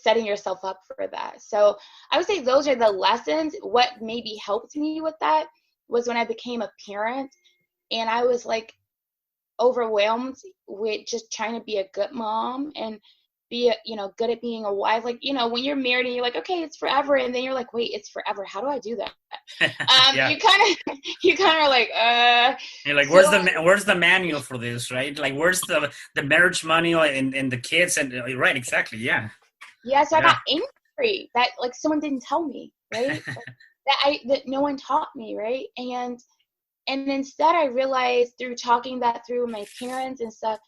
Speaker 2: setting yourself up for that. So I would say those are the lessons. What maybe helped me with that was when I became a parent, and I was like overwhelmed with just trying to be a good mom and be good at being a wife. Like, when you're married and you're like, okay, it's forever. And then you're like, wait, it's forever. How do I do that? You kind of are like,
Speaker 1: You're like, where's the manual for this, right? Like, where's the marriage manual and the kids? And right, exactly. Yeah.
Speaker 2: Yeah. So I got angry that like someone didn't tell me, right? that no one taught me. Right. And instead I realized through talking that through my parents and stuff,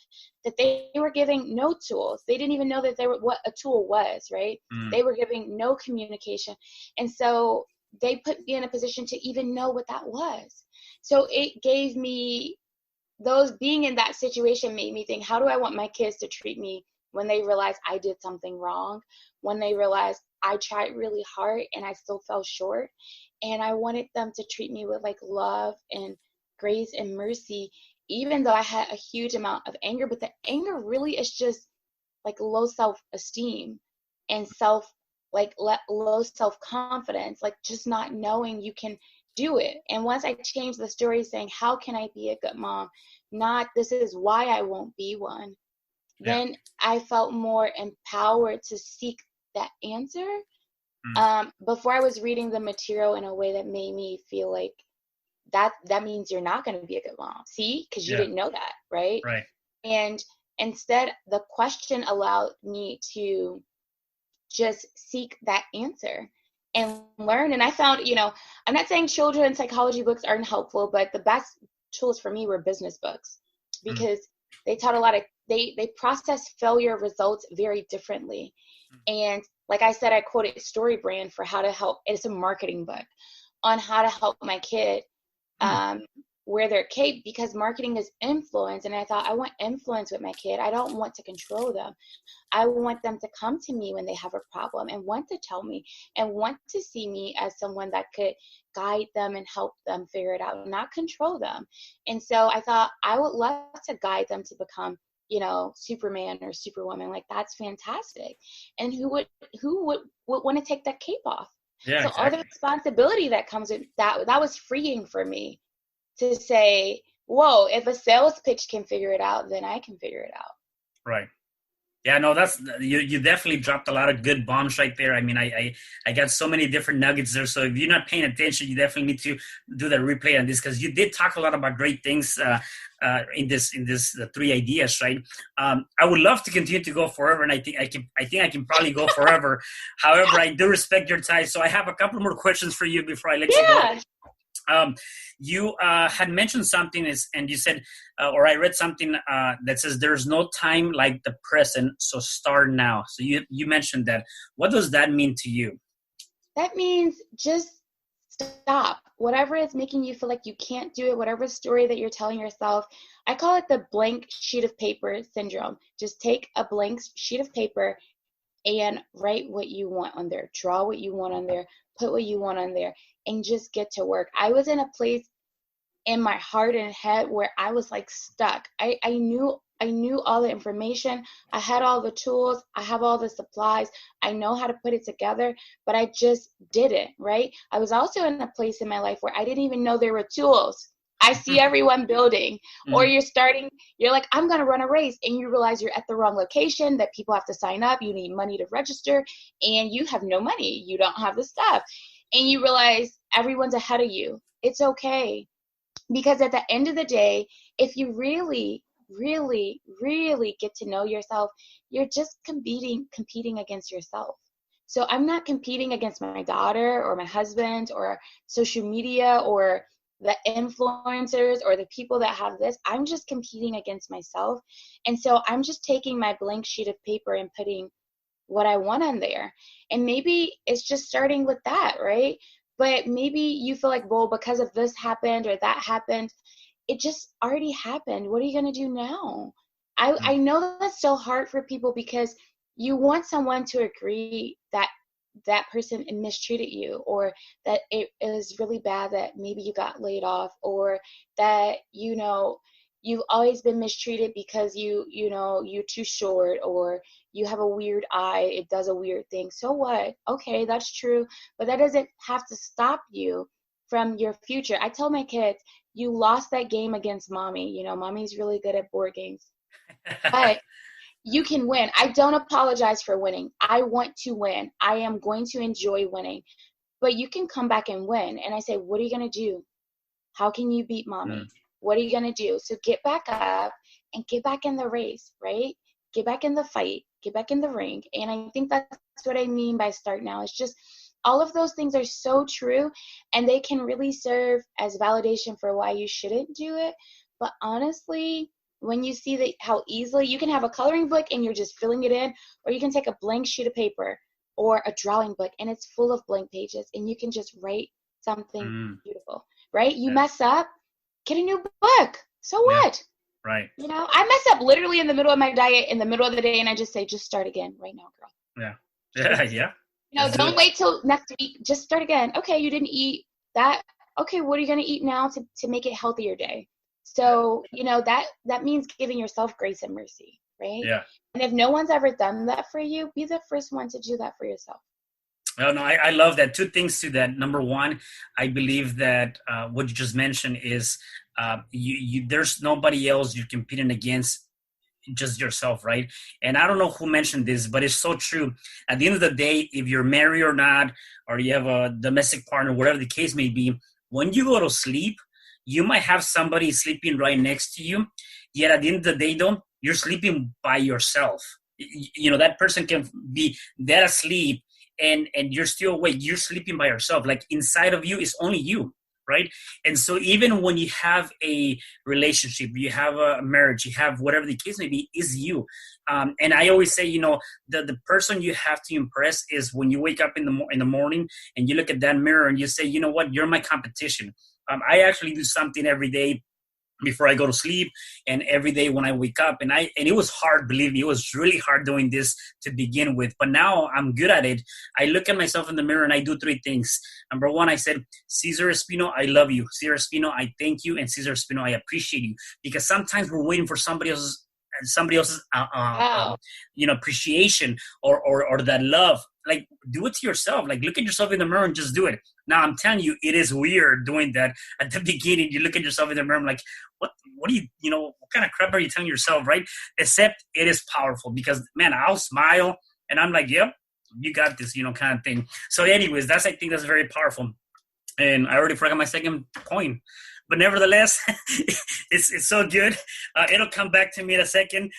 Speaker 2: that they were giving no tools. They didn't even know that what a tool was, right? They were giving no communication. And so they put me in a position to even know what that was. So it gave me being in that situation made me think, how do I want my kids to treat me when they realize I did something wrong, when they realize I tried really hard and I still fell short. And I wanted them to treat me with like love and grace and mercy, even though I had a huge amount of anger. But the anger really is just like low self-esteem and low self-confidence, like just not knowing you can do it. And once I changed the story saying, how can I be a good mom? Not this is why I won't be one. Then I felt more empowered to seek that answer. Before I was reading the material in a way that made me feel like that means you're not going to be a good mom. See, because you didn't know that, right?
Speaker 1: Right.
Speaker 2: And instead, the question allowed me to just seek that answer and learn. And I found, I'm not saying children's psychology books aren't helpful, but the best tools for me were business books, because they taught a lot of, they process failure results very differently. And like I said, I quoted Story Brand for how to help. It's a marketing book on how to help my kid wear their cape, because marketing is influence. And I thought, I want influence with my kid. I don't want to control them. I want them to come to me when they have a problem and want to tell me and want to see me as someone that could guide them and help them figure it out, not control them. And so I thought I would love to guide them to become, Superman or Superwoman. Like, that's fantastic. And who would want to take that cape off?
Speaker 1: Yeah,
Speaker 2: so
Speaker 1: exactly.
Speaker 2: All the responsibility that comes with that was freeing for me to say, whoa, if a sales pitch can figure it out, then I can figure it out.
Speaker 1: Right. Yeah, no, that's you definitely dropped a lot of good bombs right there. I mean, I got so many different nuggets there. So if you're not paying attention, you definitely need to do the replay on this, because you did talk a lot about great things in this three ideas, right? I would love to continue to go forever, and I think I can probably go forever. However, I do respect your time, so I have a couple more questions for you before I let you go. You had mentioned something, and you said, or I read something that says there's no time like the present, so start now. So you mentioned that. What does that mean to you?
Speaker 2: that means just stop. Whatever is making you feel like you can't do it, whatever story that you're telling yourself, I call it the blank sheet of paper syndrome. Just take a blank sheet of paper and write what you want on there, draw what you want on there, put what you want on there, and just get to work. I was in a place in my heart and head where I was like stuck. I knew all the information. I had all the tools. I have all the supplies. I know how to put it together, but I just didn't, right? I was also in a place in my life where I didn't even know there were tools. I see everyone building, or you're like, I'm going to run a race, and you realize you're at the wrong location, that people have to sign up, you need money to register, and you have no money. You don't have the stuff. And you realize everyone's ahead of you. It's okay. Because at the end of the day, if you really, really, really get to know yourself, you're just competing against yourself. So I'm not competing against my daughter or my husband or social media or the influencers or the people that have this. I'm just competing against myself. And so I'm just taking my blank sheet of paper and putting what I want on there. And maybe it's just starting with that, right? But maybe you feel like, well, because of this happened or that happened, it just already happened. What are you going to do now? I know that's so hard for people because you want someone to agree that that person mistreated you, or that it is really bad that maybe you got laid off, or that, you've always been mistreated because you're too short, or you have a weird eye, it does a weird thing. So what? Okay, that's true. But that doesn't have to stop you from your future. I tell my kids, you lost that game against mommy. Mommy's really good at board games. But you can win. I don't apologize for winning. I want to win. I am going to enjoy winning. But you can come back and win. And I say, what are you going to do? How can you beat mommy? What are you going to do? So get back up and get back in the race, right? Get back in the fight. Get back in the ring. And I think that's what I mean by start now. It's just all of those things are so true, and they can really serve as validation for why you shouldn't do it. But honestly, when you see that how easily you can have a coloring book and you're just filling it in, or you can take a blank sheet of paper or a drawing book and it's full of blank pages and you can just write something beautiful, right? You mess up, get a new book. So what?
Speaker 1: Right.
Speaker 2: I mess up literally in the middle of my diet in the middle of the day, and I just say, just start again right now, girl.
Speaker 1: Yeah.
Speaker 2: Don't wait till next week. Just start again. Okay, you didn't eat that. Okay, what are you going to eat now to make it healthier day? So, that means giving yourself grace and mercy, right?
Speaker 1: Yeah.
Speaker 2: And if no one's ever done that for you, be the first one to do that for yourself.
Speaker 1: Oh, no, I love that. Two things to that. Number one, I believe that what you just mentioned is there's nobody else you're competing against, just yourself, right? And I don't know who mentioned this, but it's so true. At the end of the day, if you're married or not, or you have a domestic partner, whatever the case may be, when you go to sleep, you might have somebody sleeping right next to you. Yet at the end of the day, though, you're sleeping by yourself. That person can be dead asleep and you're still awake. You're sleeping by yourself. Like inside of you is only you, right? And so even when you have a relationship, you have a marriage, you have whatever the case may be, is you. And I always say, the person you have to impress is when you wake up in the morning and you look at that mirror and you say, you know what, you're my competition. I actually do something every day before I go to sleep and every day when I wake up. And it was hard, believe me, it was really hard doing this to begin with. But now I'm good at it. I look at myself in the mirror and I do three things. Number one, I said, Cesar Espino, I love you. Cesar Espino, I thank you. And Cesar Espino, I appreciate you. Because sometimes we're waiting for somebody else's appreciation or that love. Like, do it to yourself. Like, look at yourself in the mirror and just do it. Now, I'm telling you, it is weird doing that at the beginning. You look at yourself in the mirror, I'm like, what do what kind of crap are you telling yourself, right? Except it is powerful because, man, I'll smile and I'm like, yep, you got this, kind of thing. So anyways, I think that's very powerful. And I already forgot my second point. But nevertheless, it's so good. It'll come back to me in a second.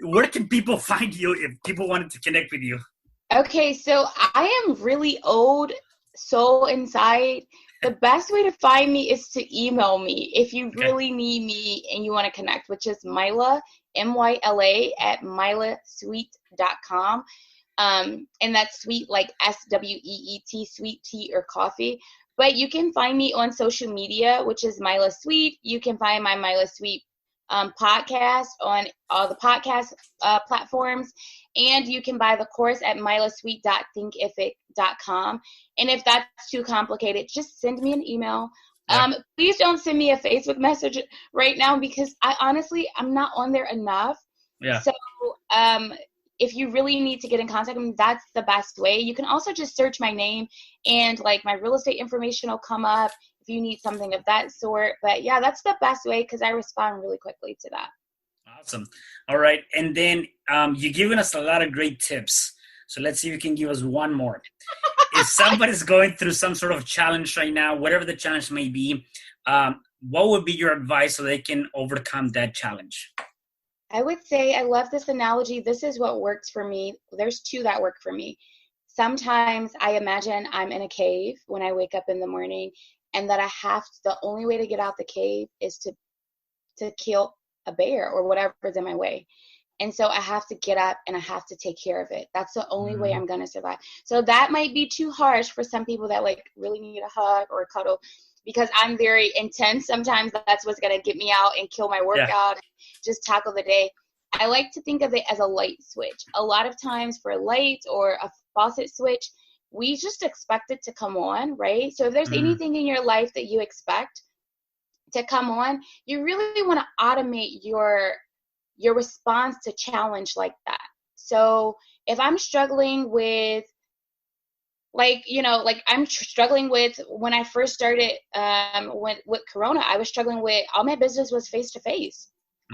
Speaker 1: Where can people find you if people wanted to connect with you?
Speaker 2: Okay, so I am really old soul inside. The best way to find me is to email me if you really need me and you want to connect, which is Myla, MYLA @mylasweet.com. And that's sweet, like SWEET, sweet tea or coffee. But you can find me on social media, which is Myla Sweet. You can find my Myla Sweet podcast on all the podcast platforms. And you can buy the course at mylasweet.thinkific.com. And if that's too complicated, just send me an email.
Speaker 1: Yeah.
Speaker 2: Please don't send me a Facebook message right now, because I'm not on there enough.
Speaker 1: Yeah.
Speaker 2: So if you really need to get in contact with me, that's the best way. You can also just search my name, and like my real estate information will come up if you need something of that sort. But yeah, that's the best way, because I respond really quickly to that.
Speaker 1: Awesome. All right. And then you've given us a lot of great tips. So let's see if you can give us one more. If somebody's going through some sort of challenge right now, whatever the challenge may be, what would be your advice so they can overcome that challenge?
Speaker 2: I would say, I love this analogy. This is what works for me. There's two that work for me. Sometimes I imagine I'm in a cave when I wake up in the morning, and that the only way to get out the cave is to kill a bear or whatever's in my way. And so I have to get up and I have to take care of it. That's the only way I'm going to survive. So that might be too harsh for some people that like really need a hug or a cuddle, because I'm very intense. Sometimes that's what's going to get me out and kill my workout, and just tackle the day. I like to think of it as a light switch. A lot of times for lights or a faucet switch, we just expect it to come on, right? So if there's anything in your life that you expect to come on, you really want to automate your response to challenge like that. So if I'm struggling with, I'm struggling with, when I first started with Corona, I was struggling with, all my business was face-to-face.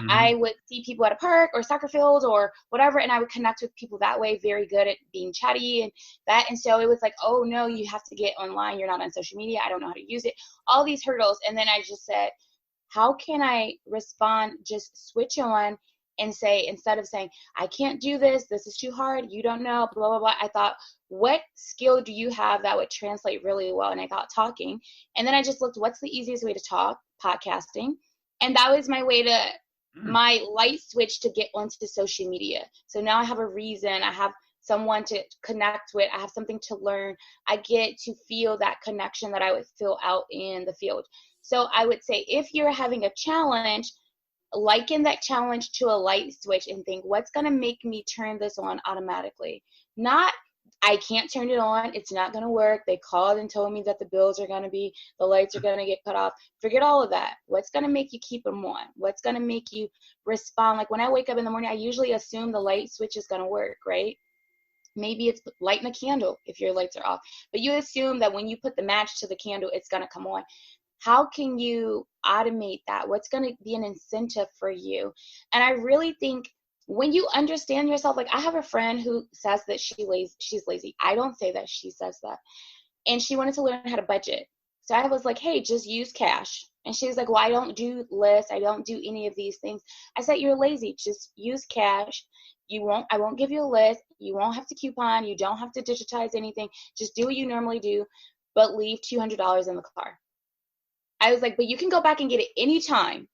Speaker 2: I would see people at a park or soccer field or whatever, and I would connect with people that way, very good at being chatty and that. And so it was like, oh no, you have to get online. You're not on social media. I don't know how to use it. All these hurdles. And then I just said, how can I respond? Just switch on and say, instead of saying, I can't do this, this is too hard, you don't know, blah, blah, blah. I thought, what skill do you have that would translate really well? And I thought talking. And then I just looked, what's the easiest way to talk? Podcasting. And that was my way to, my light switch to get onto social media. So now I have a reason, I have someone to connect with, I have something to learn. I get to feel that connection that I would feel out in the field. So I would say, if you're having a challenge, liken that challenge to a light switch and think, what's going to make me turn this on automatically? Not, I can't turn it on, it's not going to work, they called and told me that the bills are going to be, the lights are going to get cut off. Forget all of that. What's going to make you keep them on? What's going to make you respond? Like when I wake up in the morning, I usually assume the light switch is going to work, right? Maybe it's lighting a candle if your lights are off, but you assume that when you put the match to the candle, it's going to come on. How can you automate that? What's going to be an incentive for you? And I really think when you understand yourself, like I have a friend who says that she's lazy. I don't say that, she says that. And she wanted to learn how to budget. So I was like, hey, just use cash. And she was like, well, I don't do lists. I don't do any of these things. I said, you're lazy. Just use cash. I won't give you a list. You won't have to coupon. You don't have to digitize anything. Just do what you normally do, but leave $200 in the car. I was like, but you can go back and get it anytime.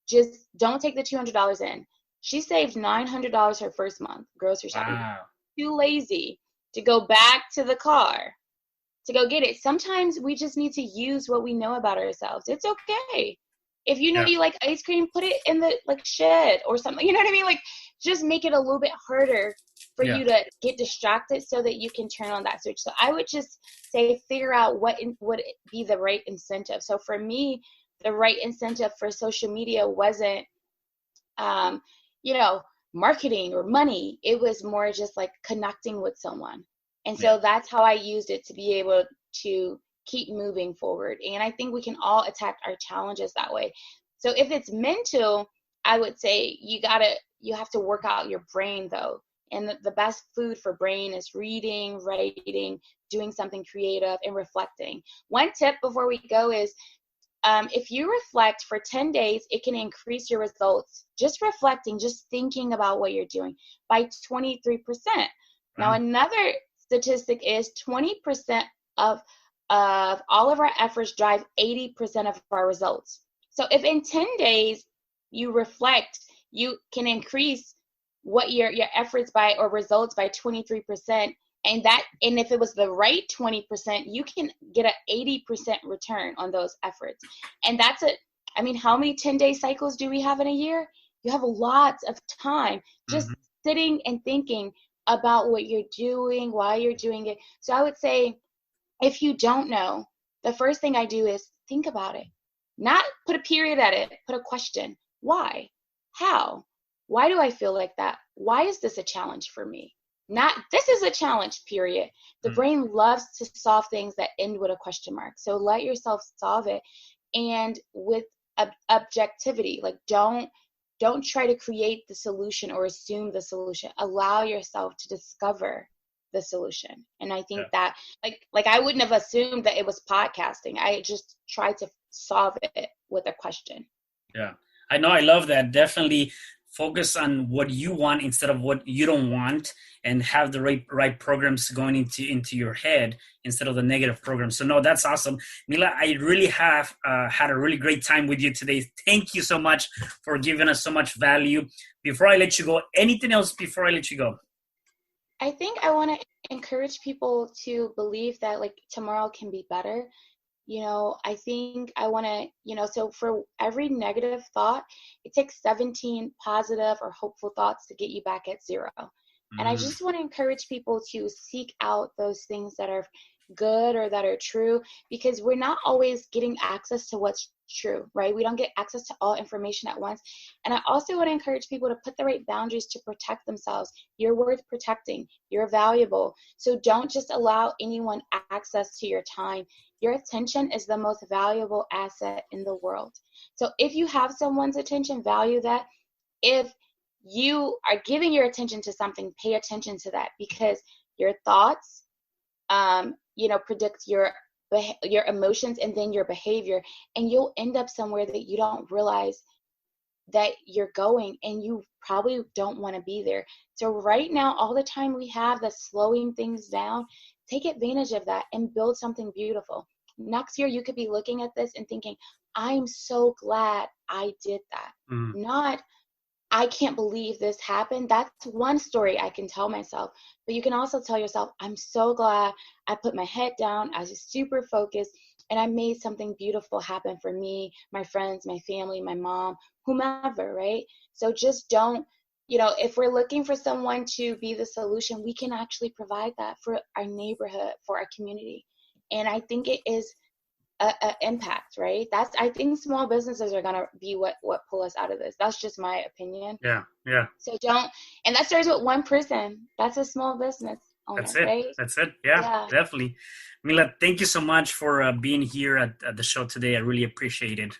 Speaker 2: Just don't take the $200 in. She saved $900 her first month grocery shopping.
Speaker 1: Wow.
Speaker 2: Too lazy to go back to the car to go get it. Sometimes we just need to use what we know about ourselves. It's okay. If you know you like ice cream, put it in the shed or something. You know what I mean? Like, just make it a little bit harder for you to get distracted so that you can turn on that switch. So I would just say, figure out what would be the right incentive. So for me, the right incentive for social media wasn't, marketing or money. It was more just like connecting with someone. And so that's how I used it to be able to keep moving forward. And I think we can all attack our challenges that way. So if it's mental, I would say you have to work out your brain though. And the best food for brain is reading, writing, doing something creative, and reflecting. One tip before we go is, if you reflect for 10 days, it can increase your results. Just reflecting, just thinking about what you're doing, by 23%. Now, another statistic is 20% of all of our efforts drive 80% of our results. So if in 10 days you reflect, you can increase what your efforts by or results by 23%, and if it was the right 20%, you can get an 80% return on those efforts. And that's it. I mean, how many 10-day cycles do we have in a year? You have lots of time just sitting and thinking about what you're doing, why you're doing it. So I would say, if you don't know, the first thing I do is think about it. Not put a period at it, put a question. Why? How? Why do I feel like that? Why is this a challenge for me? Not, this is a challenge, period. The brain loves to solve things that end with a question mark. So let yourself solve it. And with objectivity, like don't try to create the solution or assume the solution. Allow yourself to discover the solution. And I think that like I wouldn't have assumed that it was podcasting. I just tried to solve it with a question.
Speaker 1: Yeah, I know. I love that. Definitely focus on what you want instead of what you don't want, and have the right programs going into your head instead of the negative programs. So no, that's awesome. Myla, I really have had a really great time with you today. Thank you so much for giving us so much value. Before I let you go, anything else before I let you go?
Speaker 2: I think I want to encourage people to believe that like tomorrow can be better. You know, I think I want to, so for every negative thought, it takes 17 positive or hopeful thoughts to get you back at 0. And I just want to encourage people to seek out those things that are good or that are true, because we're not always getting access to what's true, right? We don't get access to all information at once. And I also want to encourage people to put the right boundaries to protect themselves. You're worth protecting. You're valuable. So don't just allow anyone access to your time. Your attention is the most valuable asset in the world. So if you have someone's attention, value that. If you are giving your attention to something, pay attention to that, because your thoughts, predict your emotions and then your behavior, and you'll end up somewhere that you don't realize that you're going, and you probably don't want to be there. So right now, all the time we have that's slowing things down, take advantage of that and build something beautiful. Next year, you could be looking at this and thinking, I'm so glad I did that. Not, I can't believe this happened. That's one story I can tell myself. But you can also tell yourself, I'm so glad I put my head down, I was super focused, and I made something beautiful happen for me, my friends, my family, my mom, whomever, right? So just don't, if we're looking for someone to be the solution, we can actually provide that for our neighborhood, for our community. And I think it is a impact, right? I think small businesses are gonna be what pull us out of this. That's just my opinion.
Speaker 1: Yeah.
Speaker 2: So and that starts with one person. That's a small business owner,
Speaker 1: That's it.
Speaker 2: right?
Speaker 1: That's it. Yeah, definitely. Myla, thank you so much for being here at the show today. I really appreciate it.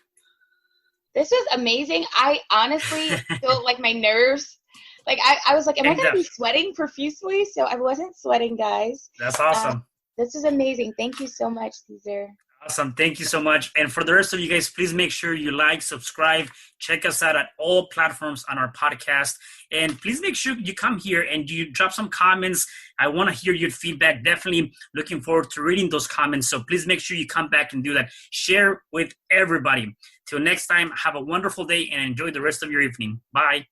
Speaker 2: This was amazing. I honestly feel like my nerves, like I was like, am I gonna be sweating profusely? So I wasn't sweating, guys.
Speaker 1: That's awesome.
Speaker 2: This is amazing. Thank you so much, Cesar.
Speaker 1: Awesome. Thank you so much. And for the rest of you guys, please make sure you like, subscribe, check us out at all platforms on our podcast. And please make sure you come here and you drop some comments. I want to hear your feedback. Definitely looking forward to reading those comments. So please make sure you come back and do that. Share with everybody. Till next time, have a wonderful day and enjoy the rest of your evening. Bye.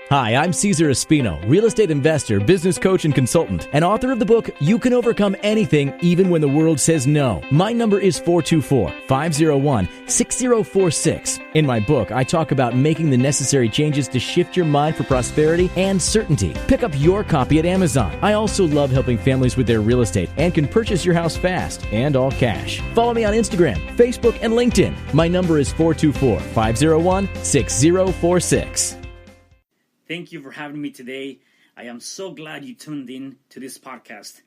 Speaker 3: Hi, I'm Cesar Espino, real estate investor, business coach, and consultant, and author of the book, You Can Overcome Anything, Even When the World Says No. My number is 424-501-6046. In my book, I talk about making the necessary changes to shift your mind for prosperity and certainty. Pick up your copy at Amazon. I also love helping families with their real estate and can purchase your house fast and all cash. Follow me on Instagram, Facebook, and LinkedIn. My number is 424-501-6046.
Speaker 1: Thank you for having me today. I am so glad you tuned in to this podcast.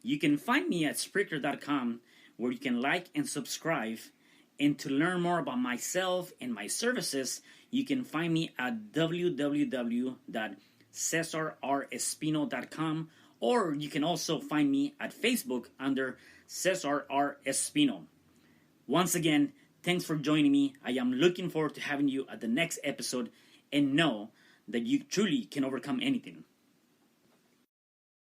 Speaker 1: You can find me at Spreaker.com, where you can like and subscribe. And to learn more about myself and my services, you can find me at www.CesarRespino.com, or you can also find me at Facebook under Cesar R. Espino. Once again, thanks for joining me. I am looking forward to having you at the next episode, and know that you truly can overcome anything.